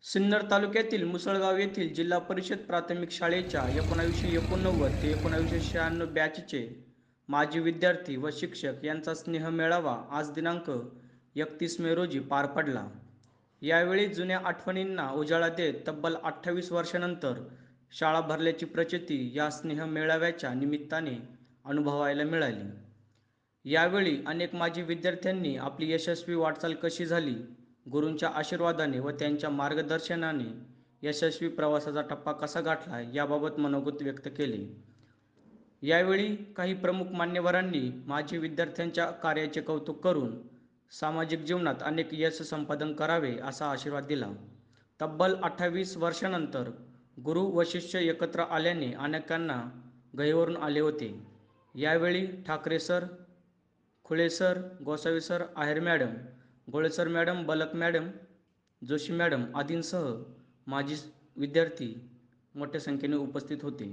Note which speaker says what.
Speaker 1: सिन्नर तालुक्यातील मुसळगाव येथील जिल्हा परिषद प्राथमिक शाळेच्या 1989 ते 1996 बॅचचे माजी विद्यार्थी व शिक्षक यांचा स्नेहमेळावा आज दिनांक 31 मे रोजी पार पडला. यावेळी जुन्या आठवणींना उजाळा देत तब्बल 28 वर्षांनंतर शाळा भरल्याची प्रचिती या स्नेहमेळाव्याच्या निमित्ताने अनुभवायला मिळाली. यावेळी अनेक माजी विद्यार्थ्यांनी आपली यशस्वी वाटचाल कशी झाली, गुरूंच्या आशीर्वादाने व त्यांच्या मार्गदर्शनाने यशस्वी प्रवासाचा टप्पा कसा गाठला याबाबत मनोगत व्यक्त केले. यावेळी काही प्रमुख मान्यवरांनी माजी विद्यार्थ्यांच्या कार्याचे कौतुक करून सामाजिक जीवनात अनेक यश संपादन करावे असा आशीर्वाद दिला. तब्बल 28 वर्षांनंतर गुरु व शिष्य एकत्र आल्याने अनेकांना गहिवरून आले होते. यावेळी Thackeray sir, Khule sir, Gosavi sir, Aher madam, Golesar madam, Balak madam, Joshi madam आदींसह माजी विद्यार्थी मोठ्या संख्येने उपस्थित होते.